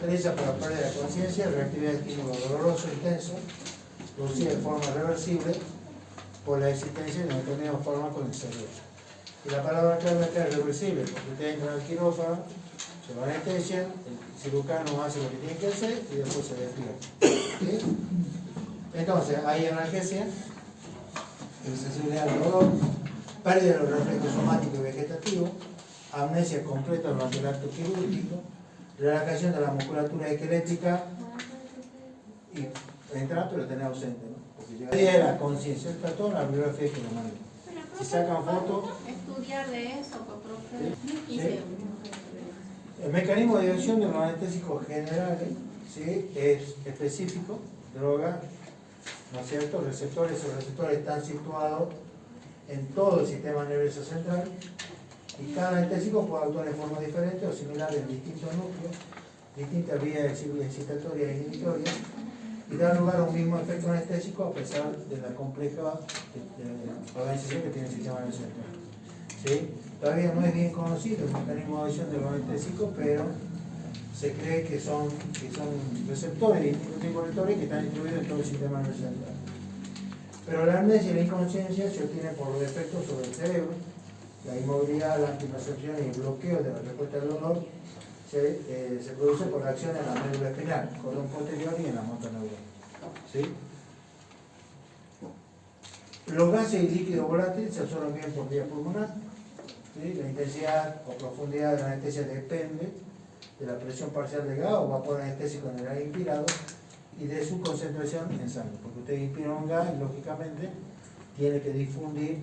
caracteriza por la pérdida de conciencia, reactividad de estímulo doloroso intenso, producida de forma reversible por la existencia de un determinado fármaco en el cerebro. Y la palabra clave acá es reversible, porque ustedes entran al quirófano, se lo anestesian, el cirujano hace lo que tiene que hacer y después se despierta. ¿Sí? Entonces, hay analgesia, insensibilidad al dolor, pérdida de los reflejos somáticos y vegetativos, amnesia completa durante el acto quirúrgico, relajación de la musculatura esquelética y entra, pero tener ausente, ¿no? Porque llega de la conciencia, está todo en la bibliografía que lo manda. Si sacan fotos. Estudiar de eso, profe. ¿Sí? El mecanismo de acción de los anestésicos generales, ¿sí?, es específico, droga, ¿no es cierto? Receptores, esos receptores están situados en todo el sistema nervioso central y cada anestésico puede actuar de forma diferente o similar en distintos núcleos, distintas vías excitatorias e inhibitorias y dar lugar a un mismo efecto anestésico a pesar de la compleja organización que tiene el sistema nervioso central. ¿Sí? Todavía no es bien conocido el mecanismo de acción de los anestésicos, pero se cree que son receptores distintos tipos de receptores que están distribuidos en todo el sistema nervioso central. Pero la amnesia y la inconsciencia se obtienen por los efectos sobre el cerebro, la inmovilidad, la antipercepción y el bloqueo de la respuesta al dolor se produce por la acción en la médula espinal, cordón posterior y en la motoneural. ¿Sí? Los gases y líquidos volátiles se absorben bien por vía pulmonar. ¿Sí? La intensidad o profundidad de la anestesia depende de la presión parcial del gas o vapor anestésico en el aire inspirado y de su concentración en sangre, porque usted inspira un gas y lógicamente tiene que difundir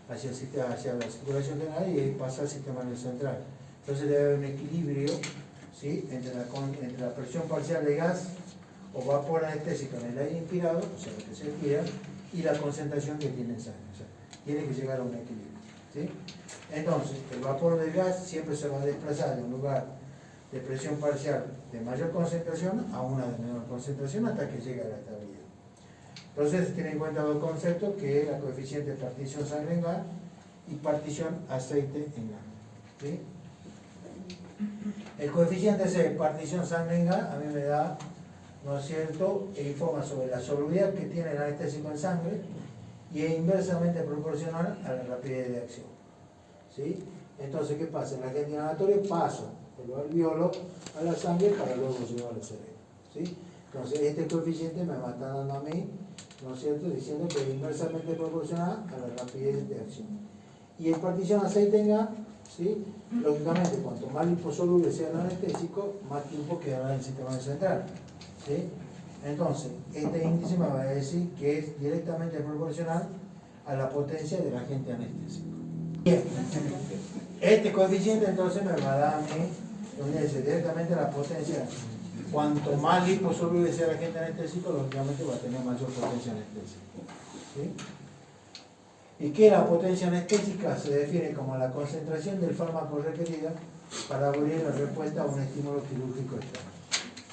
hacia la circulación del aire y ahí pasa al sistema nervioso central. Entonces debe haber un equilibrio, ¿sí?, entre la presión parcial de gas o vapor anestésico en el aire inspirado, o sea, lo que se inspira, y la concentración que tiene en sangre. O sea, tiene que llegar a un equilibrio. ¿Sí? Entonces, el vapor del gas siempre se va a desplazar de un lugar de presión parcial de mayor concentración a una de menor concentración hasta que llegue a la estabilidad. Entonces, tiene en cuenta dos conceptos, que es la coeficiente de partición sangre en gas y partición aceite en gas. ¿Sí? El coeficiente de partición sangre en gas a mí me da, ¿no es cierto?, e informa sobre la solubilidad que tiene el anestésico en sangre y es inversamente proporcional a la rapidez de acción. ¿Sí? Entonces, ¿qué pasa? En la agente inhalatoria pasa el alveolo a la sangre para luego llevar al cerebro. ¿Sí? Entonces, este coeficiente me va a estar dando a mí, ¿no es cierto?, diciendo que es inversamente proporcional a la rapidez de acción. Y en partición aceite en gas, ¿sí?, lógicamente, cuanto más liposoluble sea el anestésico, más tiempo quedará en el sistema central. ¿Sí? Entonces, este índice me va a decir que es directamente proporcional a la potencia del agente anestésico. Bien, este coeficiente entonces me va a dar a mí, donde dice directamente la potencia. Cuanto más liposoluble sea el agente anestésico, lógicamente va a tener mayor potencia anestésica. ¿Sí? ¿Y qué es la potencia anestésica? Se define como la concentración del fármaco requerida para abolir la respuesta a un estímulo quirúrgico externo.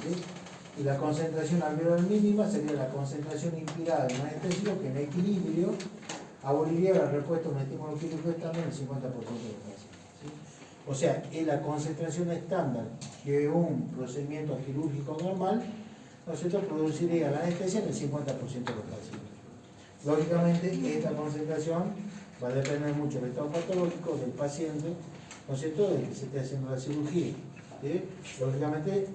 ¿Sí? Y la concentración alveolar mínima sería la concentración inspirada de un anestésico que en equilibrio aboliría la respuesta a un estímulo quirúrgico externo en el 50% de los casos. ¿Sí? O sea, es la concentración estándar que un procedimiento quirúrgico normal, ¿no es cierto?, produciría la anestesia en el 50% de los casos. Lógicamente, esta concentración va a depender mucho del estado patológico del paciente, ¿no es cierto?, del que se esté haciendo la cirugía. ¿Sí? Lógicamente,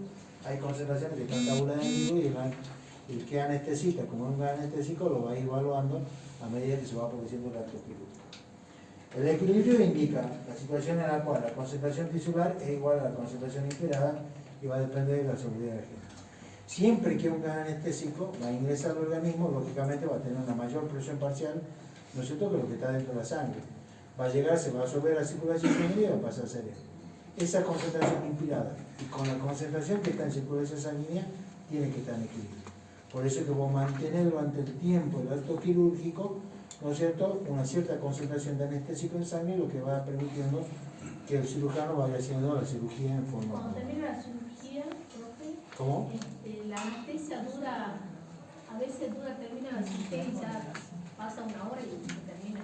hay concentraciones que están tabuladas en vivo y el que anestesista, como un anestésico, lo va a ir evaluando a medida que se va produciendo el acto quirúrgico. El equilibrio indica la situación en la cual la concentración tisular es igual a la concentración inspirada y va a depender de la solubilidad del agente. Siempre que un anestésico va a ingresar al organismo, lógicamente va a tener una mayor presión parcial, ¿no es cierto?, que lo que está dentro de la sangre. Va a llegar, se va a absorber la circulación sanguínea y va a pasar al cerebro. Esa concentración inspirada y con la concentración que está en circulación sanguínea tiene que estar en equilibrio. Por eso es que vos mantener durante el tiempo el acto quirúrgico, ¿no es cierto?, una cierta concentración de anestésico en sangre, lo que va permitiendo que el cirujano vaya haciendo la cirugía en forma. Cuando termina la cirugía, profe, ¿cómo? La anestesia dura, a veces termina la cirugía y ya pasa una hora y termina.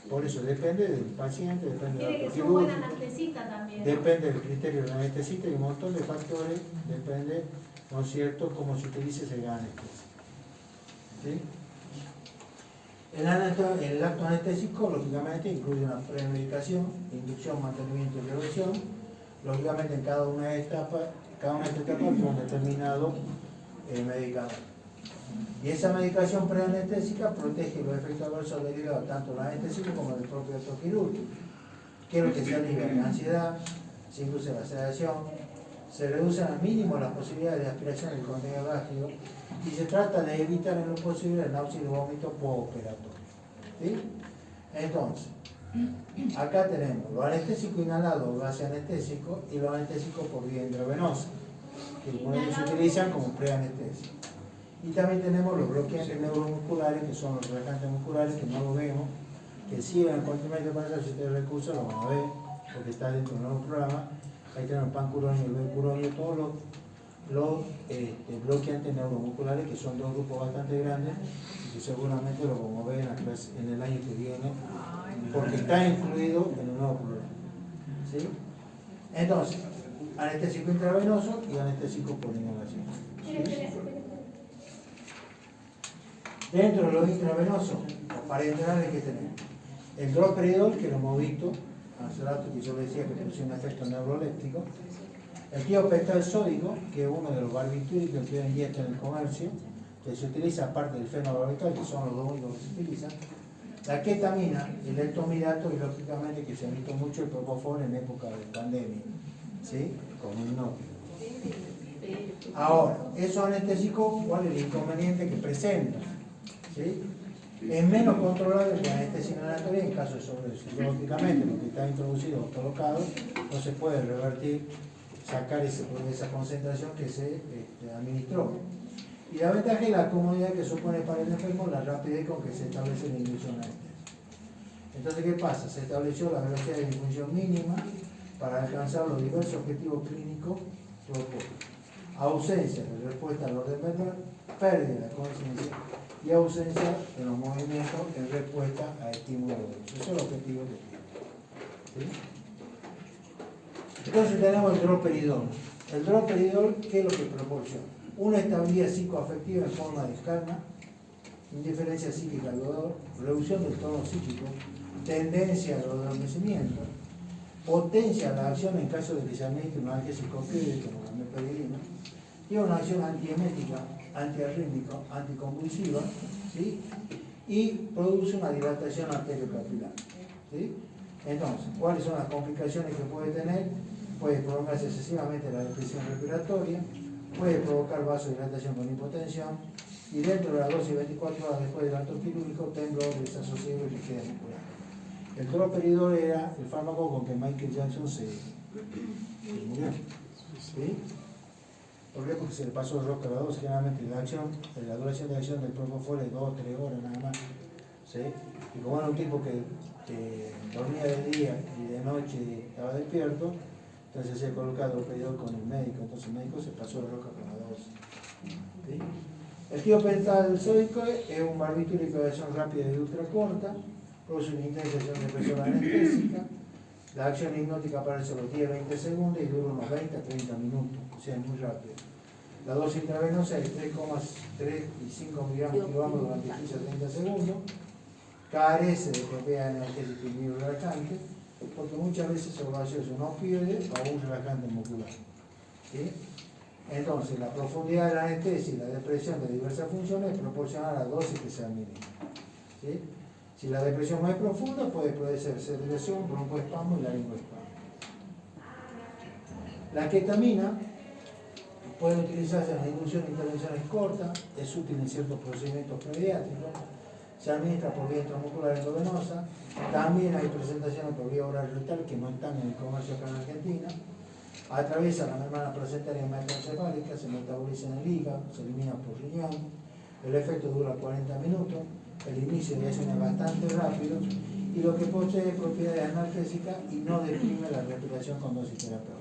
Por eso depende del paciente, depende Tiene del que acto ser un buen quirúrgico, anestesista también. depende del criterio del anestesista y un montón de factores, depende, ¿no es cierto?, cómo se utilice ese anestesia. ¿Sí? El acto anestésico, lógicamente, incluye una premedicación, inducción, mantenimiento y reversión. Lógicamente, en cada una de estas etapas tiene un determinado medicamento. Y esa medicación preanestésica protege los efectos adversos derivados tanto del anestésico como del propio acto quirúrgico. Que es lo que se alivia la ansiedad, se induce la sedación, se reducen al mínimo las posibilidades de aspiración del contenido gástrico y se trata de evitar en lo posible el náusea y el vómito postoperatorio. ¿Sí? Entonces, acá tenemos lo anestésico inhalado o base anestésico y lo anestésico por vía intravenosa, que algunos se utilizan como preanestesia. Y también tenemos los bloqueantes neuromusculares, que son los relajantes musculares, que no lo vemos, que sirven en cualquier medio para eso. Si ustedes recursos lo van a ver, porque está dentro del nuevo programa. Ahí tenemos el pancuronio y el belcuronio, todos los bloqueantes neuromusculares, que son dos grupos bastante grandes y que seguramente lo vamos a ver en el año que viene, porque está incluido en el nuevo programa. ¿Sí? Entonces, anestésico intravenoso y anestésico por inhalación. ¿Sí? Dentro de los intravenosos o parenterales que tenemos el droperidol, que lo hemos visto hace rato, que yo le decía que produce un efecto neuroléptico, el tiopentol sódico, que es uno de los barbitúricos que hoy en día está en el comercio, que se utiliza aparte del fenobarbital, que son los dos únicos que se utilizan, la ketamina, el etomidato y lógicamente que se ha visto mucho el propofol en época de pandemia, ¿sí? Como hipnótico. Ahora, esos anestésicos, ¿cuál es el inconveniente que presentan? ¿Sí? Es menos controlable que la anestesia inhalatoria en caso de sobredosis. Lógicamente, lo que está introducido o colocado no se puede revertir, sacar esa concentración que se administró. Y la ventaja es la comodidad que supone para el enfermo la rapidez con que se establece la inducción anestésica. Entonces, ¿qué pasa? Se estableció la velocidad de difusión mínima para alcanzar los diversos objetivos clínicos propuestos. Ausencia de respuesta al orden verbal, pérdida de la conciencia y ausencia de los movimientos en respuesta a estímulos. Ese es el objetivo que tiene. ¿Sí? Entonces tenemos el droperidol. El droperidol, ¿qué es lo que proporciona? Una estabilidad psicoafectiva en forma de calma, indiferencia psíquica al dolor, reducción del tono psíquico, tendencia al adormecimiento, potencia la acción en caso de que se administre un analgésico opioide como la meperidina, y una acción antiemética, antiarrítmica, anticonvulsiva, ¿sí? Y produce una dilatación arteriocapilar. ¿Sí? Entonces, ¿cuáles son las complicaciones que puede tener? Puede prolongarse excesivamente la depresión respiratoria, puede provocar vasodilatación con hipotensión, y dentro de las 12 y 24 horas después del acto quirúrgico, temblor, desasosiego y rigidez muscular. El droperidol era el fármaco con que Michael Jackson se murió. ¿Sí? ¿Por qué? Porque se le pasó el rosca a la dosis. Generalmente la duración de acción del propofol es 2 o 3 horas nada más. ¿Sí? Y como era un tipo que dormía de día y de noche estaba despierto, entonces se coloca droperidol con el médico. Entonces el médico se pasó el rosca con la dosis. ¿Sí? El tiopentol sódico es un barbitúrico de acción rápida y ultracorta, produce una intensa acción de presión anestésica. La acción hipnótica aparece a los 10-20 segundos y dura unos 20 a 30 minutos, o sea, es muy rápido. La dosis intravenosa es 3,3 y 5 miligramos kilogramos durante 15 a 30 segundos. Carece de propiedades analgésicas y biorelajantes, porque muchas veces se gaseosa un opioide o un relajante muscular. ¿Sí? Entonces, la profundidad de la anestesia y la depresión de diversas funciones es proporcional a la dosis que se administra. ¿Sí? Si la depresión no es profunda, puede ser sedación, broncoespasmo y laringoespasmo. La ketamina puede utilizarse en la inducción de intervenciones cortas, es útil en ciertos procedimientos pediátricos, se administra por vía intramuscular endovenosa, también hay presentaciones por vía oral rectal que no están en el comercio acá en Argentina, atraviesa la membrana placentaria hematoencefálica, se metaboliza en el hígado, se elimina por riñón, el efecto dura 40 minutos, el inicio de acción es bastante rápido y lo que posee propiedades analgésicas y no deprime la respiración con dosis terapéutica.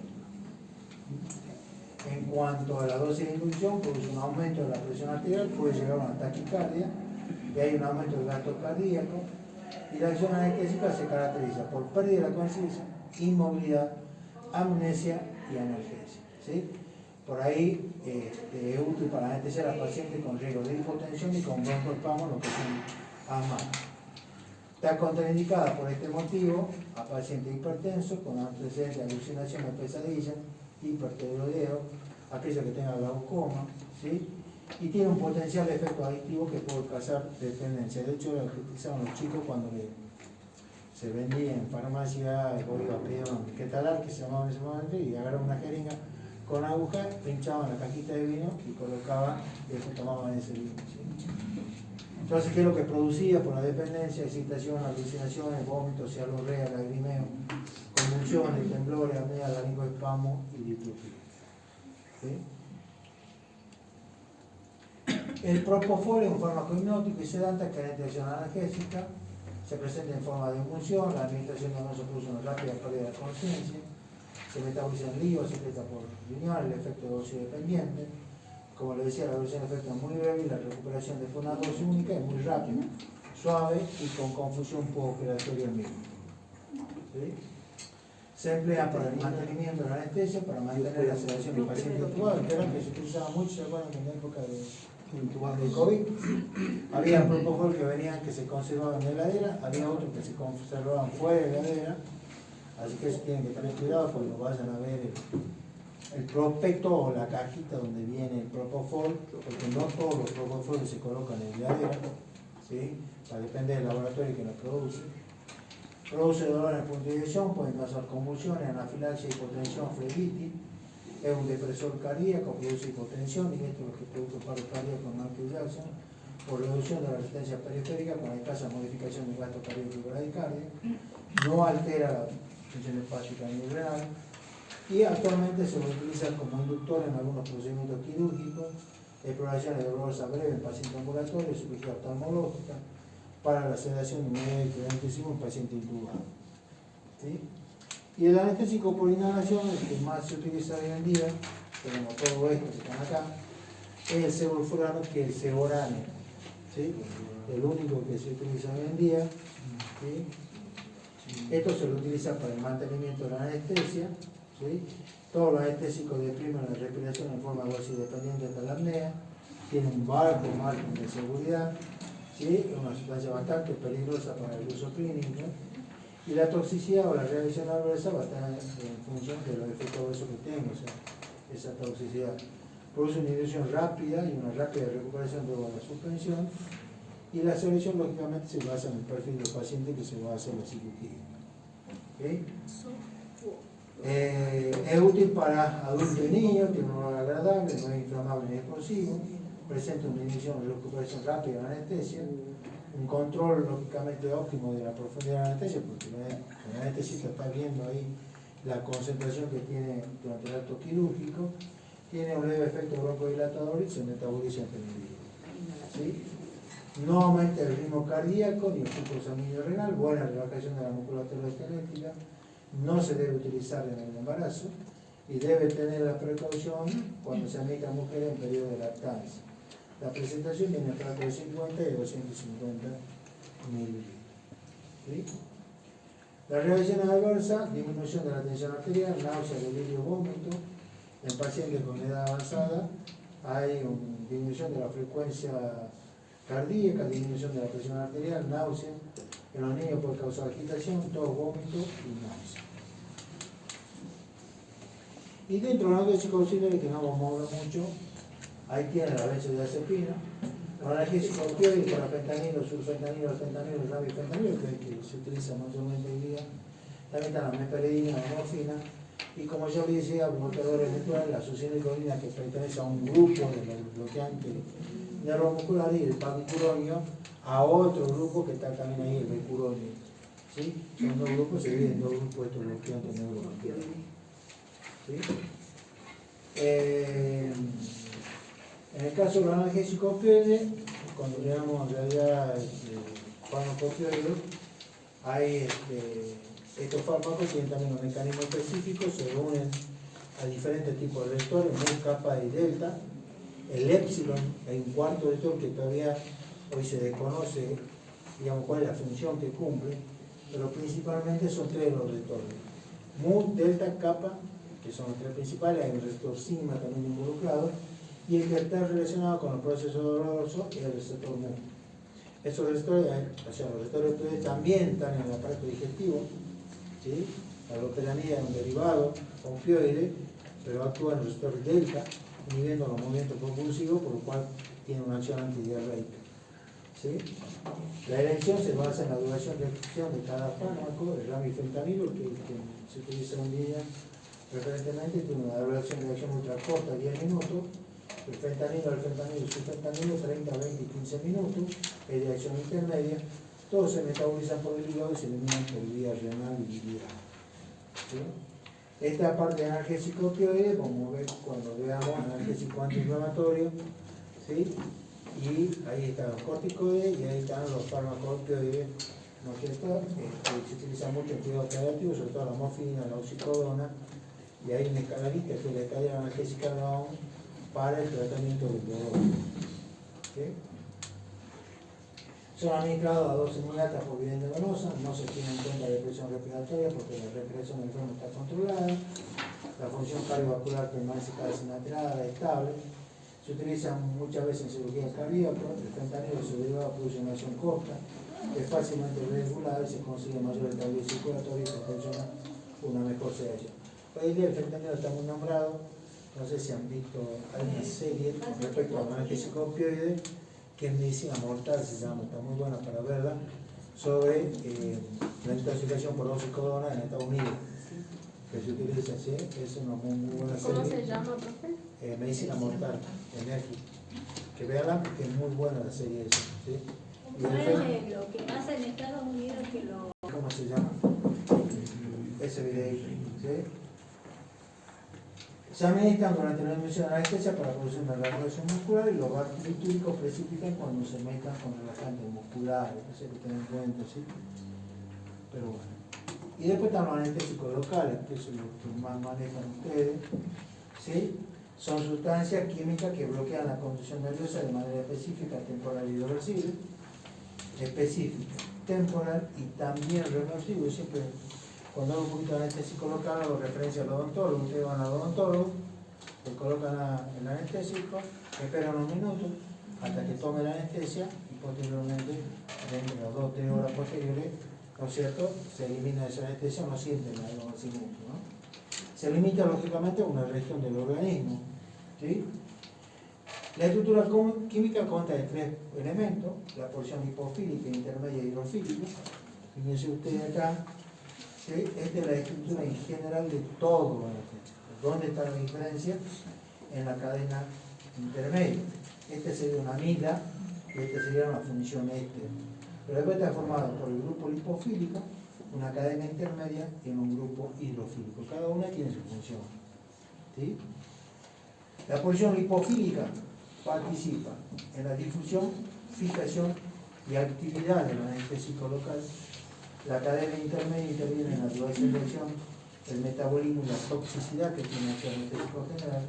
En cuanto a la dosis de inducción, produce un aumento de la presión arterial, puede llegar a una taquicardia y hay un aumento del gasto cardíaco, Y la acción anestésica se caracteriza por pérdida de la conciencia, inmovilidad, amnesia y analgesia. ¿Sí? Por ahí es útil para anestesiar a pacientes con riesgo de hipotensión y con broncoespasmo, lo que son asmáticos. Está contraindicada por este motivo a pacientes hipertensos con antecedentes de alucinaciones, pesadillas, hipertiroideo, aquellos que tengan glaucoma, ¿sí? Y tiene un potencial efecto adictivo que puede causar dependencia. De hecho, lo que utilizaban los chicos cuando se vendía en farmacia, iba a pedir un Ketalar, que se llamaba en ese momento, y agarraban una jeringa con aguja, pinchaban la cajita de vino y colocaban, y después tomaban ese vino, ¿sí? Entonces, ¿qué es lo que producía? Por la dependencia, excitación, alucinaciones, vómitos, cialorrea, lagrimeo, convulsiones, temblores, apnea, laringoespasmo y distrofia. ¿Sí? El propofol es un fármaco hipnótico y sedante que tiene acción analgésica, se presenta en forma de emulsión, la administración de se produce una rápida pérdida de conciencia, se metaboliza en lío, se secreta por riñón, el efecto dosis dependiente. Como le decía, la duración del efecto es muy breve y la recuperación después de una dosis única es muy rápida, suave y con confusión postoperatoria mínima. ¿Sí? Se emplea para el mantenimiento de la anestesia, para mantener la sedación del paciente intubado, que era que se utilizaba mucho, ¿se acuerdan que en la época de COVID? Había propofol que venían que se conservaban en la heladera, había otros que se conservaban fuera de la heladera, así que eso tienen que tener cuidado cuando vayan a ver el prospecto o la cajita donde viene el propofol, porque no todos los propofoles se colocan en la heladera, ¿sí? Depende del laboratorio que lo produce. Produce dolor en el punto de inyección, pueden causar convulsiones, anafilaxia, hipotensión, flebitis. Es un depresor cardíaco, produce hipotensión, y esto es lo que produce paro cardíaco en Michael Jackson, por reducción de la resistencia periférica con escasa modificación del gasto cardíaco y bradicardia. No altera la función hepática ni renal. Y actualmente se lo utiliza como inductor en algunos procedimientos quirúrgicos, exploraciones de dolorosa breve en pacientes ambulatorios, cirugía oftalmológica, para la sedación inmediata y preventiva en paciente intubado. ¿Sí? Y el anestésico por inhalación, el que más se utiliza hoy en día, tenemos todo esto que están acá, es el sevoflurano, que es el sevorane, ¿sí? El único que se utiliza hoy en día. ¿Sí? Esto se lo utiliza para el mantenimiento de la anestesia. ¿Sí? Todos los anestésicos deprimen la respiración en forma dosis dependiente de la apnea, tiene un bajo margen de seguridad, ¿sí? Es una sustancia bastante peligrosa para el uso clínico, y la toxicidad o la reacción adversa va a estar en función de los efectos adversos que tenga, o sea, esa toxicidad. Produce una inhibición rápida y una rápida recuperación luego de la suspensión, y la selección lógicamente se basa en el perfil del paciente que se va a hacer la cirugía. ¿Okay? Es útil para adultos y niños, tiene un olor agradable, no es inflamable ni explosivo, presenta una inhibición y recuperación rápida de la anestesia, un control lógicamente óptimo de la profundidad de la anestesia, porque el anestesista está viendo ahí la concentración que tiene durante el acto quirúrgico, tiene un leve efecto broncodilatador y se metaboliza en penetrina. ¿Sí? No aumenta el ritmo cardíaco ni el flujo sanguíneo renal, buena relajación de la musculatura esquelética. No se debe utilizar en el embarazo y debe tener la precaución cuando se administra a mujeres en periodo de lactancia. La presentación viene entre 350 y 250 mililitros. ¿Sí? Las reacciones adversas: disminución de la tensión arterial, náusea, delirio, vómito. En pacientes con edad avanzada hay una disminución de la frecuencia cardíaca, disminución de la presión arterial, náusea. En los niños puede causar agitación, tos, vómito y náusea. Y dentro de los analgésicos auxiliares, que no vamos a hablar mucho, ahí tiene la benzodiazepina, los analgésicos opioides para fentanilo, sulfentanilo, fentanilo, rabifentanilo, que es el que se utiliza mayormente hoy día. También están la meperidina, la morfina, y como yo les decía, bloqueadores naturales, la succinilcolina, que pertenece a un grupo de los bloqueantes neuromusculares, y el pancuronium a otro grupo que está también ahí, el becuronium. ¿Sí? Son dos grupos, se dividen en dos grupos estos bloqueantes neuromusculares. ¿Sí? En el caso de los analgésicos opioides, cuando llegamos en realidad farmacopioides, hay estos fármacos tienen también un mecanismo específico, se unen a diferentes tipos de vectores, mu, kappa y delta. El épsilon, hay un cuarto vector que todavía hoy se desconoce digamos, cuál es la función que cumple, pero principalmente son tres los receptores. Mu, delta, kappa, que son los tres principales, hay un receptor sigma también involucrado, y el que está relacionado con el proceso doloroso es el receptor mu. Esos receptores, o sea, los receptores opioides también están en el aparato digestivo, ¿sí? La loperamida es un derivado opioide, pero actúa en el receptor delta, inhibiendo los movimientos propulsivos, por lo cual tiene una acción antidiarreica. ¿Sí? La elección se basa en la duración de acción de cada fármaco. El ramifentanilo, que se utiliza hoy en día preferentemente, tiene una duración de acción ultra corta, 10 minutos. El fentanilo, y sulfentanilo, 30, 20 y 15 minutos, es de acción intermedia. Todos se metabolizan por el hígado y se eliminan por vía renal y biliar. ¿Sí? Esta parte de analgésico opioide, como ver cuando veamos analgésico antiinflamatorio, ¿sí? Y ahí están los corticoides y ahí están los fármacos opioides, ¿no es cierto? Se utiliza mucho en cuidado paliativo, sobre todo la morfina, la oxicodona, y hay una escala lista que es la escala analgésica Brown para el tratamiento del dolor. ¿Sí? Son administrados a dosis muy altas por vía endovenosa, no se tiene en cuenta la presión respiratoria porque la respiración del enfermo está controlada, la función cardiovascular permanece casi inalterada, estable. Se utiliza muchas veces en cirugía cardíaca. El fentanilo se derivado produce una acción corta, es fácilmente regulada y se consigue mayor estabilidad circulatoria y se funciona una mejor sedación. Hoy en día el fentanilo está muy nombrado, no sé si han visto alguna serie con respecto al analgésico opioide, que es medicina mortal, se llama, está muy buena para verla, sobre la intoxicación por oxicodona en Estados Unidos, que se utiliza así, es una muy buena serie. ¿Cómo se llama, profe? Medicina mortal, en Netflix. Que veanla porque es muy buena la serie esa. ¿Sí? ¿Cómo es lo que pasa en Estados Unidos que lo... ¿Cómo se llama? Ese video. ¿Sí? Se administran durante la emisión de anestesia para producir una relajación muscular y los barbitúricos precipitan cuando se mezclan con relajantes musculares. Eso hay que tener en cuenta, ¿sí? Pero bueno. Y después están los anestésicos locales, que eso es lo que más manejan ustedes, ¿sí? Son sustancias químicas que bloquean la conducción nerviosa de manera específica, temporal y irreversible. Específica, temporal y también reversible. Siempre, cuando hago un poquito de anestésico local, hago referencia al odontólogo. Ustedes van al odontólogo, le colocan el anestésico, esperan unos minutos hasta que tome la anestesia y posteriormente, dentro de las 2 o 3 horas posteriores, ¿no es cierto?, se elimina esa anestesia, no sienten el adormecimiento, ¿no? Se limita lógicamente a una región del organismo. ¿Sí? La estructura química consta de 3 elementos: la porción lipofílica, intermedia y hidrofílica. Fíjense ustedes acá, ¿sí? Esta es la estructura en general de todo. ¿Dónde está la diferencia? En la cadena intermedia. Este sería una amida y este sería una función éster. Pero después está formado por el grupo lipofílico, una cadena intermedia y en un grupo hidrofílico. Cada una tiene su función. ¿Sí? La porción lipofílica participa en la difusión, fijación y actividad del anestésico local. La cadena intermedia interviene en la selección, el metabolismo y la toxicidad que tiene el anestésico general.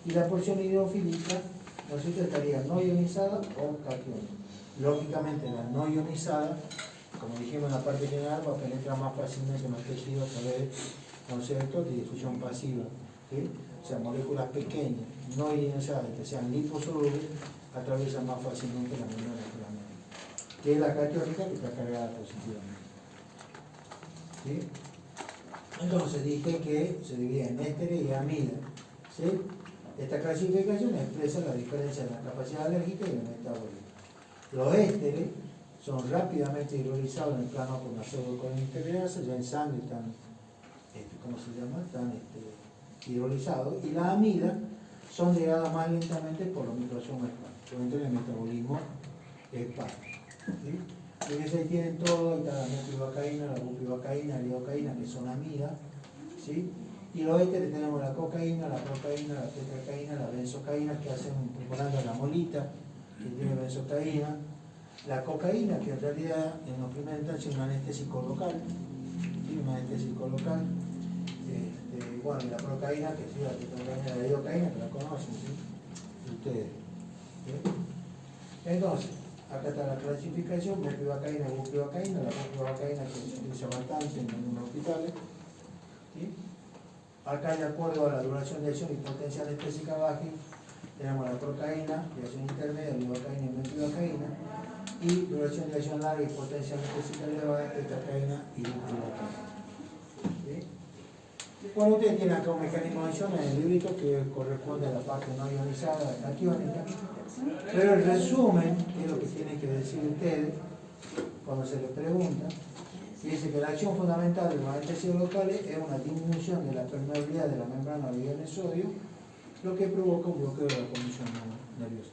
Y la porción hidrofílica, nosotros estaría no ionizada o catiónica. Lógicamente, la no ionizada, como dijimos en la parte general, va a penetrar más fácilmente en el tejido a través de conceptos de difusión pasiva. ¿Sí? O sea, moléculas pequeñas, no ionizadas, que sean liposolubles, atraviesan más fácilmente la membrana plasmática, que es la catiónica, que está cargada positivamente. ¿Sí? Entonces dije que se divide en ésteres y amidas. ¿Sí? Esta clasificación expresa la diferencia en la capacidad alérgica y el metabolismo. Los ésteres son rápidamente hidrolizados en el plano por una pseudocolinestereasa, ya en sangre están, ¿cómo se llama? Están hidrolizados, y las amidas son llegadas más lentamente por los microsomas hepáticos, dentro del metabolismo hepático. ¿Sí? Entonces ahí tienen todo, ahí está la metilvacaína, la bupivacaína, la lidocaína, que son amidas, ¿sí? Y los ésteres tenemos la cocaína, la procaína, la tetracaína, la benzocaína, que hacen preparando la molita, que tiene benzocaína. La cocaína, que en realidad en los primeros instancias es un anestésico local, ¿sí? Un anestésico local. Bueno, y la procaína, que es la tetracaína, la lidocaína, que la conocen, ¿sí? Ustedes. ¿Sí? Entonces, acá está la clasificación, mepivacaína, bupivacaína, la bupivacaína que se utiliza bastante en algunos hospitales. ¿Sí? Acá, de acuerdo a la duración de acción y potencia anestésica baja, tenemos la procaína, de acción intermedia, lidocaína y mepivacaína, y duración de acción larga y potencia anestésica elevada, tetracaína y bupivacaína. ¿Sí? Bueno, ustedes tienen acá un mecanismo de acción en el librito que corresponde a la parte no ionizada, catiónica, pero el resumen, que es lo que tienen que decir ustedes cuando se les pregunta, dice que la acción fundamental de los anestésicos locales es una disminución de la permeabilidad de la membrana de iones sodio, lo que provoca un bloqueo de la conducción nerviosa.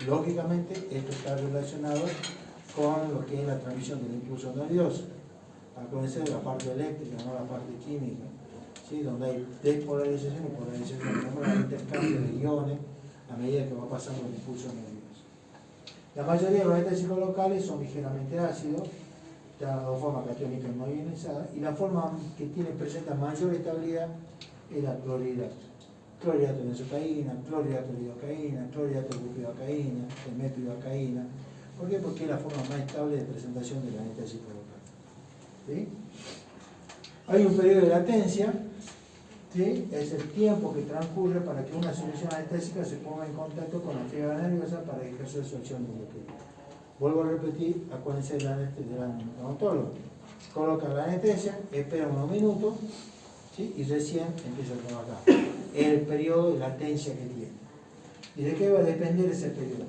Lógicamente, esto está relacionado con lo que es la transmisión del impulso nervioso. Acuérdense de la parte eléctrica, no la parte química, ¿sí? Donde hay despolarización y polarización, tenemos el intercambio de iones a medida que va pasando el impulso nervioso. La mayoría de los anestésicos locales son ligeramente ácidos, de las dos formas, catiónica y no ionizada, y la forma que presenta mayor estabilidad es la clorhidrato. Clorhidrato de benzocaína, clorhidrato de lidocaína, clorhidrato de bupivacaína, de mepivacaína. ¿Por qué? Porque es la forma más estable de presentación del anestésico local. ¿Sí? Hay un periodo de latencia, ¿sí? Es el tiempo que transcurre para que una solución anestésica se ponga en contacto con la fibra nerviosa para ejercer su acción de bloqueo. Vuelvo a repetir, acuérdense del odontólogo. Coloca la anestesia, espera unos minutos, ¿sí? Y recién empieza a trabajar. Es el periodo de latencia que tiene. ¿Y de qué va a depender ese periodo?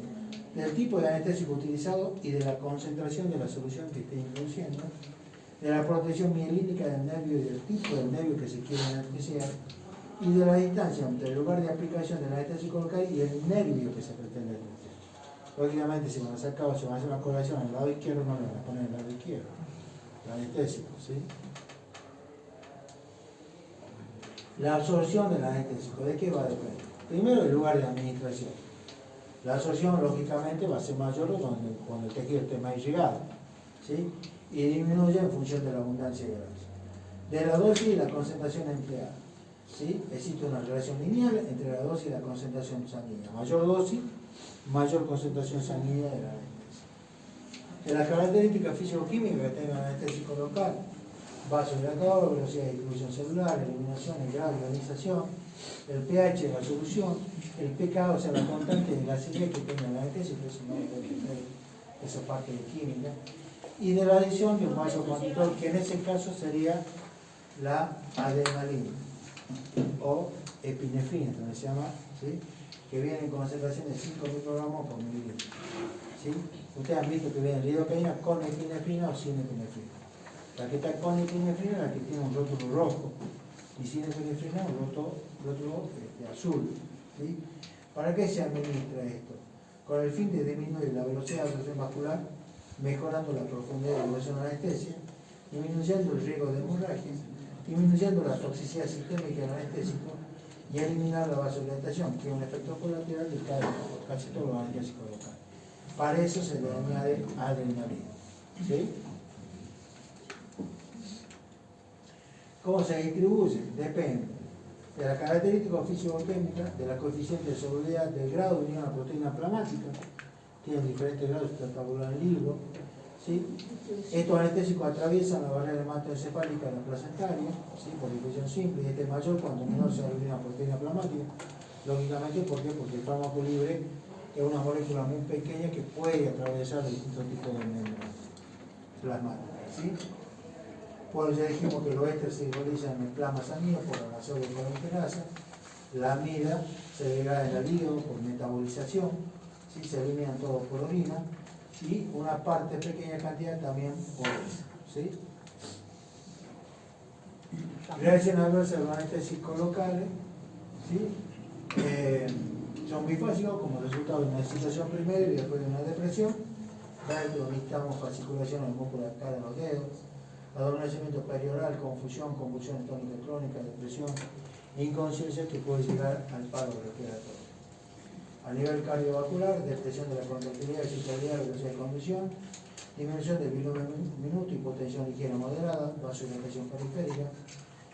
Del tipo de anestésico utilizado y de la concentración de la solución que esté introduciendo, de la protección mielítica del nervio y del tipo del nervio que se quiere anestesiar, y de la distancia entre el lugar de aplicación del anestésico local y el nervio que se pretende anestesiar. Lógicamente, si van a hacer cabo, si van a hacer una correlación al lado izquierdo, no le van a poner el lado izquierdo, el anestésico, ¿sí? La absorción del anestésico, ¿de qué va a depender? Primero, el lugar de administración. La absorción, lógicamente, va a ser mayor cuando el tejido esté más irrigado, ¿sí? Y disminuye en función de la abundancia de grasa. De la dosis y la concentración empleada, ¿sí? Existe una relación lineal entre la dosis y la concentración sanguínea. Mayor dosis, mayor concentración sanguínea de la anestesia. De las características físico-químicas que tenga el anestésico local: vasodilatador, velocidad de distribución celular, eliminación, el grado de ionización, el pH de la solución, el pK, o sea, la constante de la acidez que tenga el anestésico, esa parte de química, y de la adición de un vasoconstrictor, que en ese caso sería la adrenalina o epinefrina, también se llama, ¿sí? Que viene en concentración de 5 microgramos por mililitro, ¿sí? Ustedes han visto que viene lidocaína con epinefrina o sin epinefrina. La que está con epinefrina es la que tiene un rótulo rojo, y sin epinefrina un rótulo azul, ¿sí? ¿Para qué se administra esto? Con el fin de disminuir la velocidad de absorción vascular, mejorando la profundidad de duración de la anestesia, disminuyendo el riesgo de hemorragia, disminuyendo la toxicidad sistémica del anestésico y eliminar la vasodilatación, que es un efecto colateral de casi todos los anestésicos locales. Para eso se le añade adrenalina, ¿sí? ¿Cómo se distribuye? Depende de la característica físico-química, de la coeficiente de solubilidad, del grado de unión a la proteína plasmática. Tienen diferentes grados, está tabulado en el libro, ¿sí? Estos anestésicos atraviesan la barrera hematoencefálica de la placentaria, ¿sí? Por difusión simple, y este es mayor cuanto menor sea la unidad a proteína plasmática. Lógicamente, ¿por qué? Porque el fármaco libre es una molécula muy pequeña que puede atravesar distintos tipos de membranas plasmáticas, ¿sí? Pues ya dijimos que los ésteres se hidrolizan en el plasma sanguíneo por la sodio-colinterasa, la amida se degrada en el hígado por metabolización, ¿sí? Se eliminan todos por orina, y una parte, pequeña cantidad, también por eso, ¿sí? Reacciones adversas de los anestésicos locales, ¿sí? Son bifásicos como resultado de una excitación primero y después de una depresión. Dentro listamos fasciculación en el músculo de la cara de los dedos, adormecimiento perioral, confusión, convulsiones tónicas crónicas, depresión, inconsciencia que puede llegar al paro respiratorio. A nivel cardiovascular, depresión de la contractilidad, excitabilidad, velocidad de conducción, disminución del volumen minuto, hipotensión ligera moderada, vasodilatación periférica,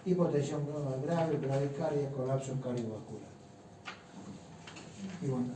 hipotensión grave, bradicardia, colapso cardiovascular. Y bueno,